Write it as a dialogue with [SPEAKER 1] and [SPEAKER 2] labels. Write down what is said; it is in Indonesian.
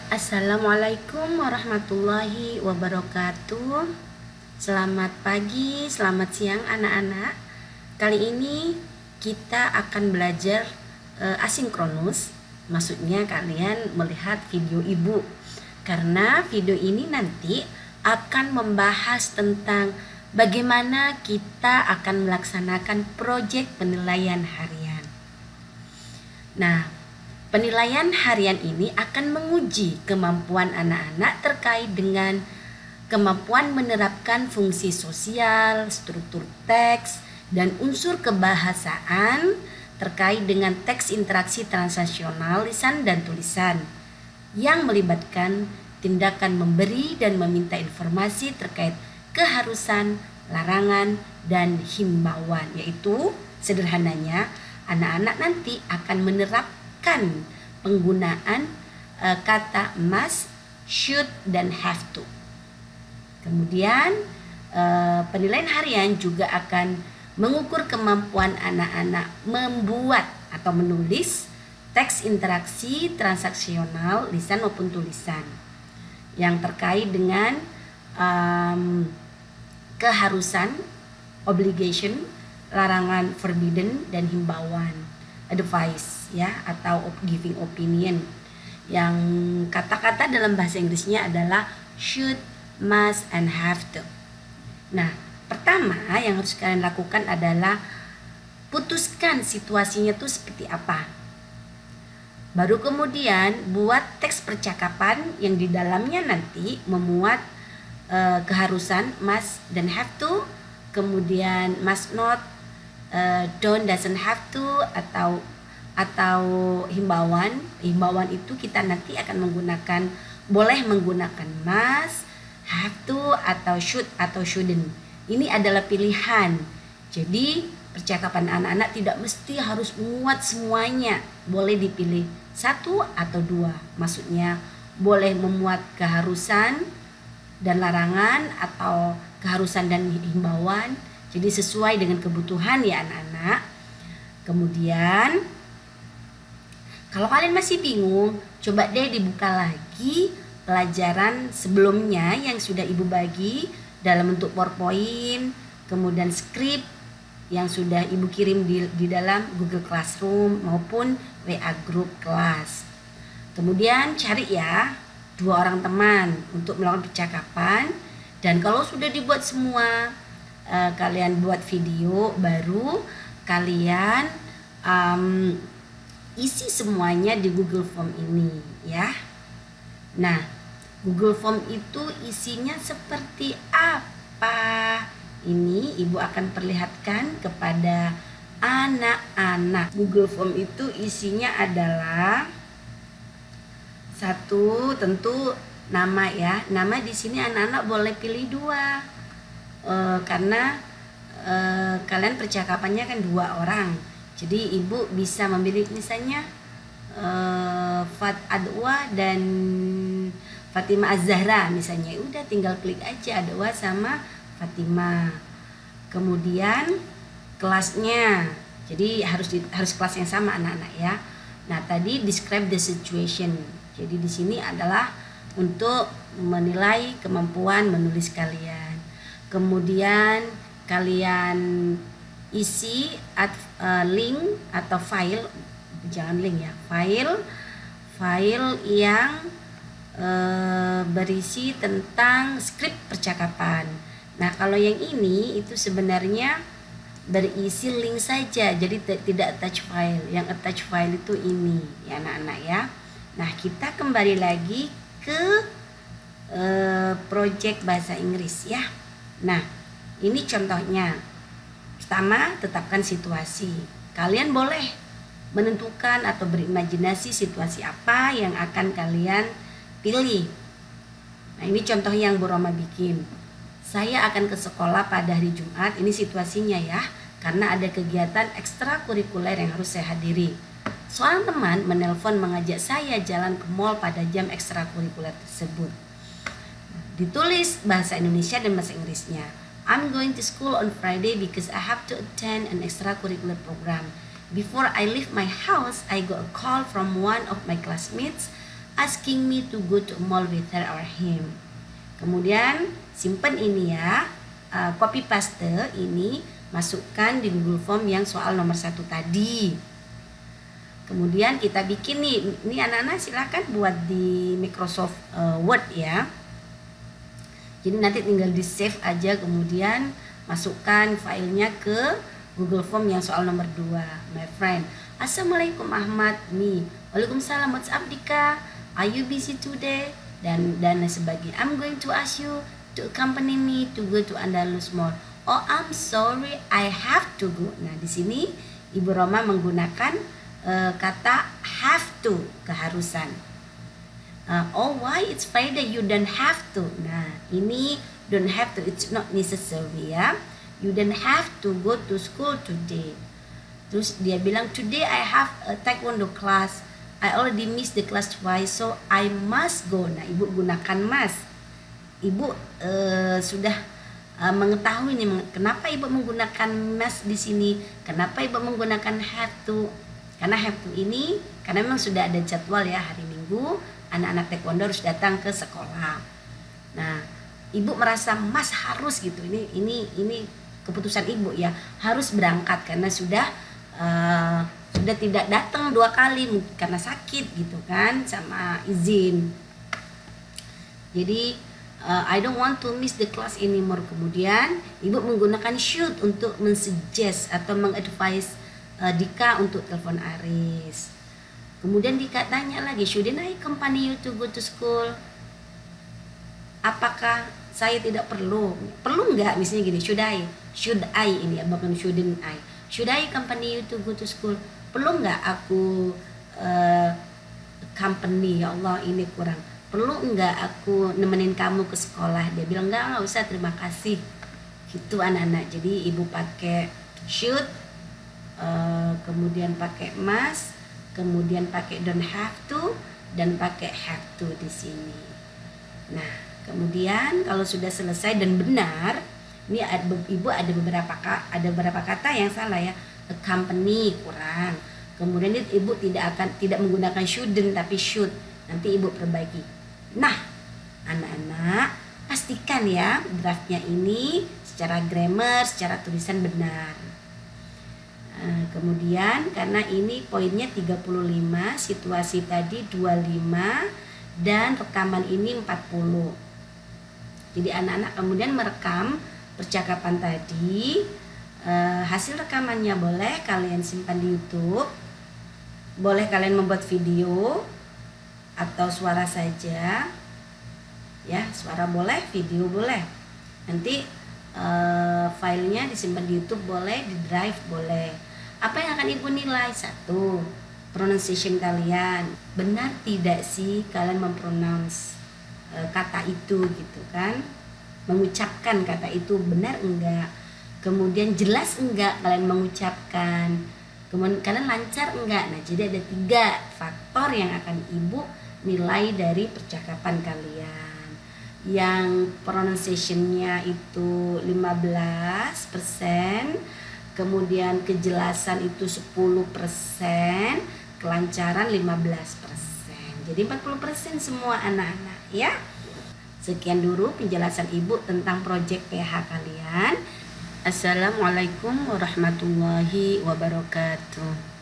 [SPEAKER 1] Assalamualaikum warahmatullahi wabarakatuh. Selamat pagi, selamat siang anak-anak. Kali ini kita akan belajar asinkronus. Maksudnya kalian melihat video ibu. Karena video ini nanti akan membahas tentang bagaimana kita akan melaksanakan proyek penilaian harian. Nah, penilaian harian ini akan menguji kemampuan anak-anak terkait dengan kemampuan menerapkan fungsi sosial, struktur teks, dan unsur kebahasaan terkait dengan teks interaksi transaksional lisan dan tulisan yang melibatkan tindakan memberi dan meminta informasi terkait keharusan, larangan, dan himbauan, yaitu sederhananya anak-anak nanti akan menerapkan penggunaan kata must, should, dan have to. Kemudian penilaian harian juga akan mengukur kemampuan anak-anak membuat atau menulis teks interaksi transaksional lisan maupun tulisan yang terkait dengan keharusan, obligation, larangan, forbidden, dan himbauan, advice ya, atau giving opinion, yang kata-kata dalam bahasa Inggrisnya adalah should, must, and have to. Nah, pertama yang harus kalian lakukan adalah putuskan situasinya tuh seperti apa. Baru kemudian buat teks percakapan yang di dalamnya nanti memuat keharusan must dan have to, kemudian must not, don't, doesn't have to, atau himbauan. Himbauan itu kita nanti akan menggunakan, boleh menggunakan must, have to, atau should, atau shouldn't. Ini adalah pilihan. Jadi percakapan anak-anak tidak mesti harus muat semuanya. Boleh dipilih satu atau dua. Maksudnya boleh memuat keharusan dan larangan, atau keharusan dan himbauan. Jadi sesuai dengan kebutuhan ya anak-anak. Kemudian kalau kalian masih bingung, coba deh dibuka lagi pelajaran sebelumnya yang sudah ibu bagi dalam bentuk PowerPoint, kemudian skrip yang sudah ibu kirim di dalam Google Classroom maupun WA Group kelas. Kemudian cari ya 2 orang teman untuk melakukan percakapan, dan kalau sudah dibuat semua, kalian buat video, baru kalian isi semuanya di Google Form ini ya. Nah, Google Form itu isinya seperti apa? Ini ibu akan perlihatkan kepada anak-anak. Google Form itu isinya adalah satu, tentu nama ya. Nama di sini anak-anak boleh pilih 2 karena kalian percakapannya kan 2 orang. Jadi ibu bisa memilih misalnya Fat Adwa dan Fatima Az-Zahra misalnya. Udah tinggal klik aja Adwa sama Fatima. Kemudian kelasnya. Jadi harus kelas yang sama anak-anak ya. Nah, tadi describe the situation. Jadi di sini adalah untuk menilai kemampuan menulis kalian. Kemudian kalian isi link atau file, jangan link ya, file yang berisi tentang skrip percakapan. Nah, kalau yang ini itu sebenarnya berisi link saja, jadi tidak attach file. Yang attach file itu ini ya anak-anak ya. Nah, kita kembali lagi ke project bahasa Inggris ya. Nah, ini contohnya. Pertama, tetapkan situasi. Kalian boleh menentukan atau berimajinasi situasi apa yang akan kalian pilih. Nah, ini contoh yang Bu Roma bikin. Saya akan ke sekolah pada hari Jumat. Ini situasinya ya, karena ada kegiatan ekstrakurikuler yang harus saya hadiri. Seorang teman menelpon mengajak saya jalan ke mall pada jam ekstrakurikuler tersebut. Ditulis bahasa Indonesia dan bahasa Inggrisnya. I'm going to school on Friday because I have to attend an extracurricular program. Before I leave my house, I got a call from one of my classmates asking me to go to a mall with her or him. Kemudian simpen ini ya, copy paste ini, masukkan di Google Form yang soal nomor 1 tadi. Kemudian kita bikin nih, ini anak-anak silahkan buat di Microsoft Word ya. Jadi nanti tinggal di save aja, kemudian masukkan filenya ke Google Form yang soal nomor 2. My friend, Assalamualaikum Ahmad, nih. Waalaikumsalam, what's up Dika? Are you busy today? Dan sebagainya. I'm going to ask you to accompany me to go to Andalus Mall. Oh, I'm sorry, I have to go. Nah, di sini Ibu Roma menggunakan kata have to, keharusan. Oh, why it's Friday? You don't have to. Nah, ini don't have to, it's not necessary ya. You don't have to go to school today. Terus dia bilang, today I have a taekwondo class. I already missed the class twice, so I must go. Nah, Ibu gunakan must. Ibu sudah mengetahui nih kenapa Ibu menggunakan must di sini. Kenapa Ibu menggunakan have to? Karena have to ini karena memang sudah ada jadwal ya, hari Minggu anak-anak taekwondo harus datang ke sekolah. Nah, Ibu merasa must, harus gitu. Ini keputusan Ibu ya, harus berangkat karena sudah tidak datang 2 kali karena sakit gitu kan, sama izin. Jadi I don't want to miss the class anymore. Kemudian Ibu menggunakan should untuk mensuggest atau mengadvise Dika untuk telepon Aris. Kemudian Dika tanya lagi, shouldn't I accompany you to go to school? Apakah saya tidak perlu? Perlu nggak? Misalnya gini, should I ini ya, bukan shouldn't I. Should I accompany you to go to school? Perlu nggak aku company? Ya Allah, ini kurang. Perlu nggak aku nemenin kamu ke sekolah? Dia bilang nggak usah, terima kasih. Gitu anak-anak. Jadi Ibu pakai should, kemudian pakai must, kemudian pakai don't have to, dan pakai have to di sini. Nah, kemudian kalau sudah selesai dan benar, ini Ibu ada beberapa kata yang salah ya. Accompany kurang. Kemudian Ibu tidak menggunakan shouldn't tapi should. Nanti Ibu perbaiki. Nah, anak-anak pastikan ya draftnya ini secara grammar, secara tulisan benar. Kemudian karena ini poinnya 35, situasi tadi 25, dan rekaman ini 40. Jadi anak-anak kemudian merekam percakapan tadi. Hasil rekamannya boleh kalian simpan di YouTube, boleh kalian membuat video atau suara saja ya, suara boleh, video boleh. Nanti filenya disimpan di YouTube boleh, di Drive boleh. Apa yang akan Ibu nilai? 1, pronunciation kalian, benar tidak sih kalian mempronounce kata itu gitu kan, mengucapkan kata itu benar enggak, kemudian jelas enggak kalian mengucapkan, kemudian kalian lancar enggak. Nah, jadi ada 3 faktor yang akan Ibu nilai dari percakapan kalian. Yang pronunciation-nya itu 15%, kemudian kejelasan itu 10%, kelancaran 15%. Jadi 40% semua anak-anak ya. Sekian dulu penjelasan Ibu tentang proyek PH kalian. Assalamualaikum warahmatullahi wabarakatuh.